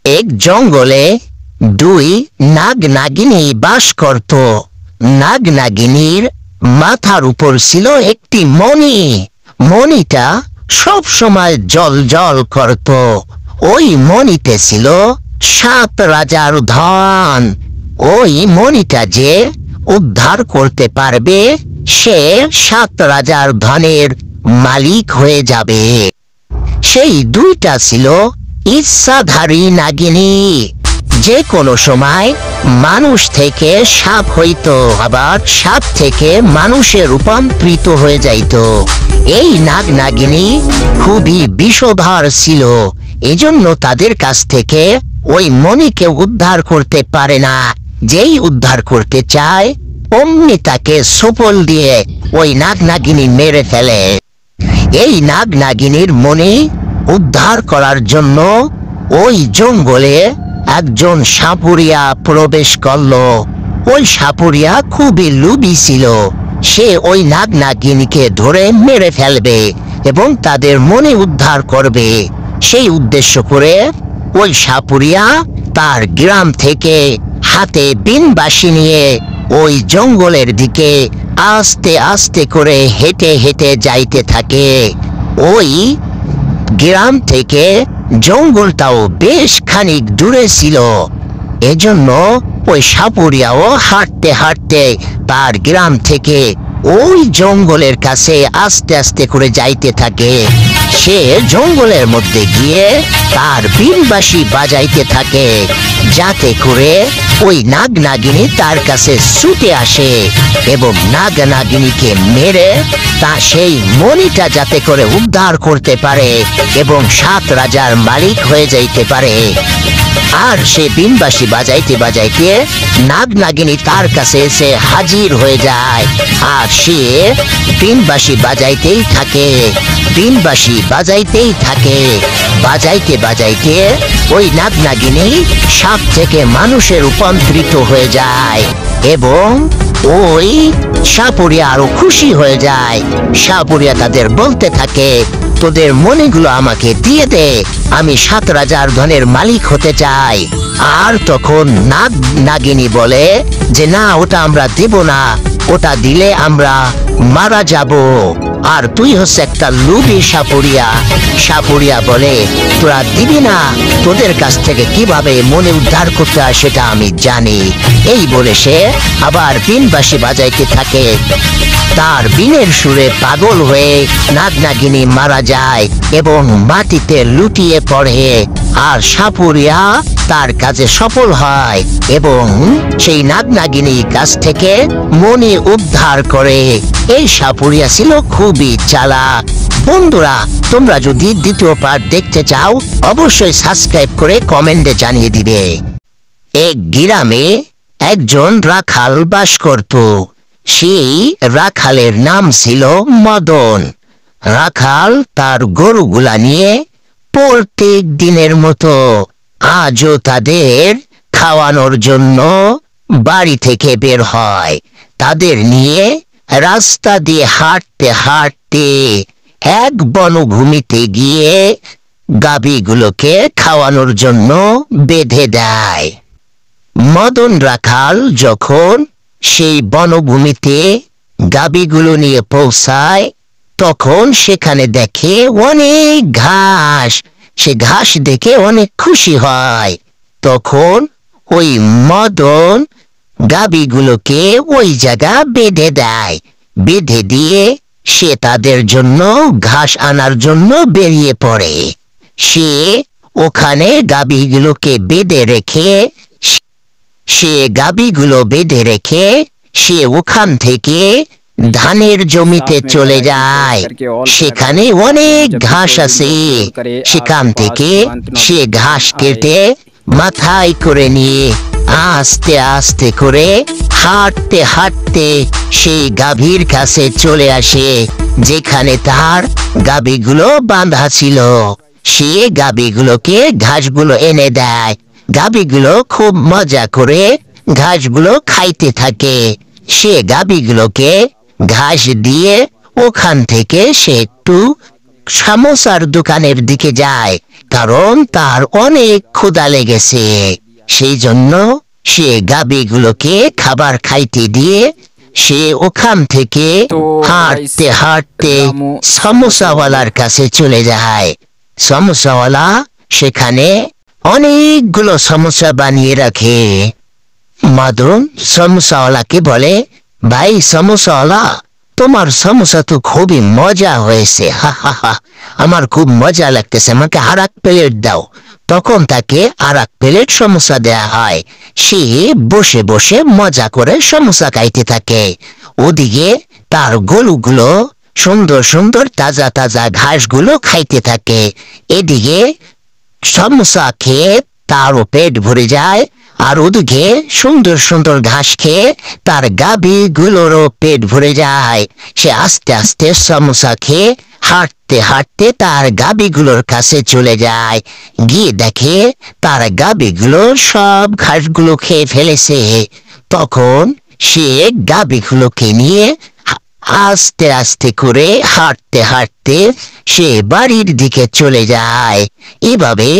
এক জঙ্গলে দুই নাগ নাগিনী বাস করত। নাগ নাগিনীর মাথার উপর ছিল একটি মণি। মণিটা সব সময় জল জল করত। ওই মণিতে ছিল 7 রাজার ধন। ওই মণিটা যে উদ্ধার করতে পারবে সে 7 রাজার ধনের মালিক হয়ে যাবে। সেই দুইটা ছিল ইচ্ছাধারী নাগিনী। যে কোনো সময় মানুষ থেকে সাপ হইত, আবার সাপ থেকে মানুষে রূপান্তরিত হয়ে যাইত। এই নাগ নাগিনী খুবই বিষধর ছিল, এজন্য তাদের কাছ থেকে ওই মণিকে উদ্ধার করতে পারে না। যেই উদ্ধার করতে চায় অমনি তাকে সুপল দিয়ে ওই নাগ নাগিনী মেরে ফেলে। এই নাগ নাগিনীর মণি উদ্ধার করার জন্য ওই জঙ্গলে একজন সাপুরিয়া প্রবেশ করলো। ওই সাপুরিয়া খুবই লোভী ছিল। সে ওই নাগ নাগিনীকে ধরে মেরে ফেলবে এবং তাদের মনে উদ্ধার করবে। সেই উদ্দেশ্য করে ওই সাপুরিয়া তার গ্রাম থেকে হাতে বিনবাঁশি নিয়ে ওই জঙ্গলের দিকে আস্তে আস্তে করে হেঁটে হেঁটে যাইতে থাকে। ওই গ্রাম থেকে জঙ্গলটাও বেশ খানিক দূরে ছিল, এজন্য ওই সাপুরিয়াও হাঁটতে হাঁটতে তার গ্রাম থেকে ওই জঙ্গলের কাছে আস্তে আস্তে করে যাইতে থাকে। সে জঙ্গলের মধ্যে গিয়ে তার বিনবাঁশি বাজাইতে থাকে, যাতে করে ওই নাগ নাগিনী তার কাছে ছুটে আসে এবং নাগ নাগিনীকে মেরে তা সেই মণিটা যাতে করে উদ্ধার করতে পারে এবং 7 রাজার মালিক হয়ে যাইতে পারে। আর সে বিনবাঁশি বাজাইতে বাজাইতে নাগ নাগিনী তার কাছে এসে হাজির হয়ে যায়। আর সে বিনবাঁশি বাজাইতেই থাকে, বিনবাঁশি বাজাইতেই থাকে। বাজাইতে বাজাইতে ওই নাগ নাগিনী সাপ থেকে মানুষে রূপান্তরিত হয়ে যায় এবং ওই সাপুরিয়া আরো খুশি হয়ে যায়। সাপুরিয়া তাদের বলতে থাকে, তোদের মণিগুলো আমাকে দিয়ে দে, আমি 7 রাজার ধনের মালিক হতে চাই। আর তখন নাগ নাগিনী বলে যে না, ওটা আমরা দেব না, ওটা দিলে আমরা মারা যাব। আর তুই হচ্ছে একটা লোভী সাপুরিয়া। সাপুরিয়া বলে তোরা দিবি না, তোদের কাছ থেকে কিভাবে মনে উদ্ধার করতে হয় সেটা আমি জানি। এই বলে সে আবার বিনবাঁশি বাজাইতে থাকে। তার বিনের সুরে পাগল হয়ে নাগ নাগিনী মারা যায় এবং মাটিতে লুটিয়ে পড়ে। আর সাপুরিয়া তার কাজে সফল হয় এবং সেই নাগ নাগিনীর কাছ থেকে মণি উদ্ধার করে। এই সাপুরিয়া ছিল খুবই চালাক। বন্ধুরা, তোমরা যদি দ্বিতীয় পার্ট দেখতে চাও অবশ্যই সাবস্ক্রাইব করে কমেন্টে জানিয়ে দিবে। এক গ্রামে একজন রাখাল বাস করত। সেই রাখালের নাম ছিল মদন। রাখাল তার গরুগুলা নিয়ে প্রত্যেক দিনের মতো আজও তাদের খাওয়ানোর জন্য বাড়ি থেকে বের হয়। তাদের নিয়ে রাস্তা দিয়ে হাঁটতে হাঁটতে এক বনভূমিতে গিয়ে গাভীগুলোকে খাওয়ানোর জন্য বেঁধে দেয়। মদন রাখাল যখন সেই বনভূমিতে গাভীগুলো নিয়ে পৌঁছায় তখন সেখানে দেখে অনেক ঘাস। সে ঘাস দেখে অনেক খুশি হয়। তখন ওই মদন গাভীগুলোকে ওই জায়গা বেঁধে দেয়। বেঁধে দিয়ে সে তাদের জন্য ঘাস আনার জন্য বেরিয়ে পড়ে। সে ওখানে গাভীগুলোকে বেঁধে রেখে সে ওখান থেকে ধানের জমিতে চলে যায়। সেখানে অনেক ঘাস আছে। সেখান থেকে সে ঘাস কেটে মাথায় করে নিয়ে আস্তে আস্তে করে হাঁটতে হাঁটতে সেই গাভীর কাছে চলে আসে যেখানে তার গাভীগুলো বাঁধা ছিল। সে গাভীগুলোকে ঘাসগুলো এনে দেয়। গাভীগুলো খুব মজা করে ঘাসগুলো খাইতে থাকে। সে গাভীগুলোকে ঘাস দিয়ে ওখান থেকে সে একটু সমোসার দোকানের দিকে যায়, কারণ তার অনেক ক্ষুধা লেগেছে। সেই জন্য সে গাভীগুলোকে খাবার খাইতে দিয়ে সে ওখান থেকে হাঁটতে হাঁটতে সমোসাওয়ালার কাছে চলে যায়। সমোসাওয়ালা সেখানে অনেকগুলো সমোসা বানিয়ে রাখে। মাদুন সমোসাওয়ালাকে বলে, ভাই সমোসাওয়ালা, তোমার সমোসা তো খুবই মজা হয়েছে, হা হা হা, আমার খুব মজা লাগতেছে, আমাকে আর এক প্লেট দাও। তখন তাকে আর এক প্লেট সমোসা দেয়া হয়। সে বসে বসে মজা করে সমোসা খাইতে থাকে। ওদিকে তার গরুগুলো সুন্দর সুন্দর তাজা তাজা ঘাসগুলো খাইতে থাকে। এদিকে সমোসা খেয়ে তারও পেট ভরে যায়, আর ওদিকে সুন্দর সুন্দর ঘাস খেয়ে তার গাভীগুলোরও পেট ভরে যায়। সে আস্তে আস্তে সমোসা খেয়ে হাঁটতে হাঁটতে তার গাভীগুলোর কাছে চলে যায়। গিয়ে দেখে তার গাভীগুলো সব ঘাসগুলো খেয়ে ফেলেছে। তখন সে গাভীগুলোকে নিয়ে আস্তে আস্তে করে হাঁটতে হাঁটতে সে বাড়ির দিকে চলে যায়। এভাবে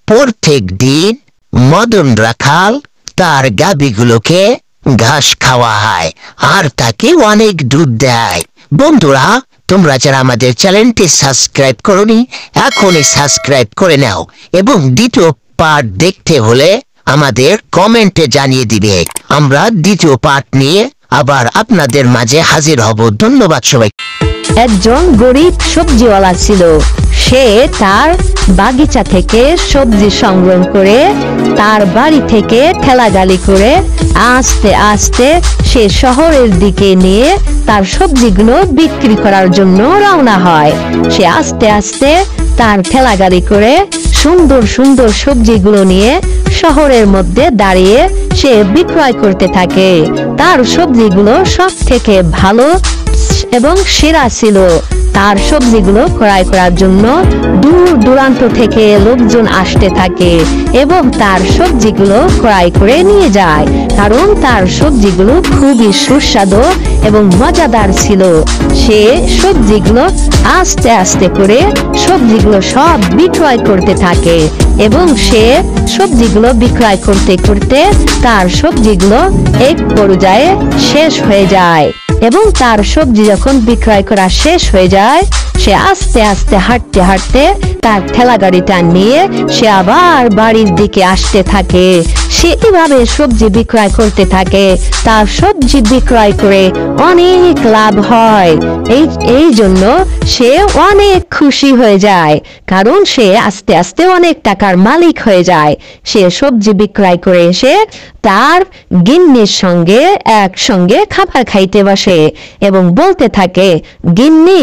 প্রত্যেক দিন মদন রাখাল তার গাভীগুলোকে ঘাস খাওয়ায় আর তাকে অনেক দুধ দেয়। বন্ধুরা, তোমরা যারা আমাদের চ্যানেলটি সাবস্ক্রাইব করোনি, এখনই সাবস্ক্রাইব করে নাও এবং দ্বিতীয় পার্ট দেখতে হলে আমাদের কমেন্টে জানিয়ে দিবে। আমরা দ্বিতীয় পার্ট নিয়ে আবার আপনাদের মাঝে হাজির হব। ধন্যবাদ সবাই। একজন গরিব সবজিওয়ালা ছিল। সে তার বাগিচা থেকে সবজি সংগ্রহ করে তার বাড়ি থেকে ঠেলাগাড়ি করে আস্তে আস্তে সে শহরের দিকে নিয়ে তার সবজিগুলো বিক্রি করার জন্য রওনা হয়। সে আস্তে আস্তে তার ঠেলাগাড়ি করে সুন্দর সুন্দর সবজিগুলো নিয়ে শহরের মধ্যে দাঁড়িয়ে সে বিক্রয় করতে থাকে। তার সবজিগুলো সব থেকে ভালো এবং সেরা ছিল। তার সবজিগুলো ক্রয় করার জন্য দূর দূরান্ত থেকে লোকজন আসতে থাকে এবং তার সবজিগুলো ক্রয় করে নিয়ে যায়, কারণ তার সবজিগুলো খুবই সুস্বাদু এবং মজাদার ছিল। সে সবজিগুলো আস্তে আস্তে করে সবজিগুলো সব বিক্রয় করতে থাকে এবং সে সবজিগুলো বিক্রয় করতে করতে তার সবজিগুলো এক পর্যায়ে শেষ হয়ে যায় এবং তার সবজি যখন বিক্রয় করা শেষ হয়ে যায়, সে আস্তে আস্তে হাঁটতে হাঁটতে তার ঠেলাগাড়িটা নিয়ে সে আবার বাড়ির দিকে আসতে থাকে। সে এভাবে সবজি বিক্রয় করতে থাকে। তার সবজি বিক্রয় করে অনেক লাভ হয়। এই জন্য সে অনেক খুশি হয়ে যায়, কারণ সে আস্তে আস্তে অনেক টাকার মালিক হয়ে যায়। সে সবজি বিক্রয় করে এসে তার গিন্নির সঙ্গে একসঙ্গে খাবার খাইতে বসে এবং বলতে থাকে, গিন্নি,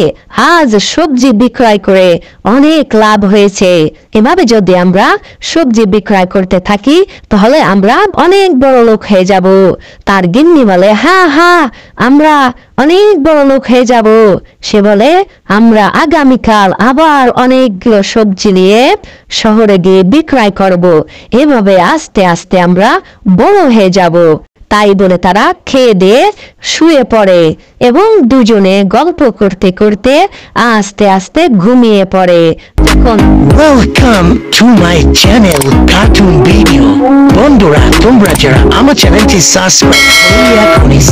আজ সবজি বিক্রয় করে অনেক লাভ হয়েছে। এভাবে যদি আমরা সবজি বিক্রয় করতে থাকি তাহলে আমরা অনেক বড় লোক হয়ে যাব। তার গিন্নি বলে, হ্যাঁ হ্যাঁ, আমরা অনেক বড় লোক হয়ে যাব। সে বলে, আমরা আগামীকাল আবার অনেকগুলো সবজি নিয়ে শহরে গিয়ে বিক্রয় করব। এভাবে আস্তে আস্তে আমরা বড় হয়ে যাব। তাই বলে তারা খেয়ে দিয়ে শুয়ে পড়ে এবং দুজনে গল্প করতে করতে আস্তে আস্তে ঘুমিয়ে পড়ে। তখন welcome to my channel cartoon video. বন্ধুরা, তোমরা যারা আমার চ্যানেলটি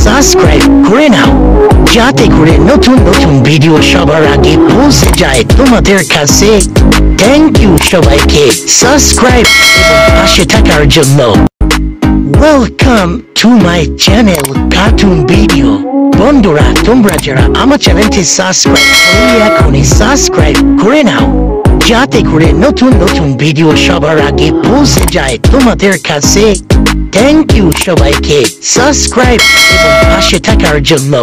সাবস্ক্রাইব করে নাও, যাতে করে নতুন নতুন ভিডিও সবার আগে পৌঁছে যায় তোমাদের কাছে। থ্যাংক ইউ সবাইকে সাবস্ক্রাইব এবং পাশে থাকার জন্য। Welcome to my channel cartoon video. বন্ধুরা, তোমরা যারা আমার চ্যানেলটি সাবস্ক্রাইব করে নাও, যাতে করে নতুন নতুন ভিডিও সবার আগে পৌঁছে যায় তোমাদের কাছে। থ্যাংক ইউ সবাইকে সাবস্ক্রাইব এবং পাশে থাকার জন্য।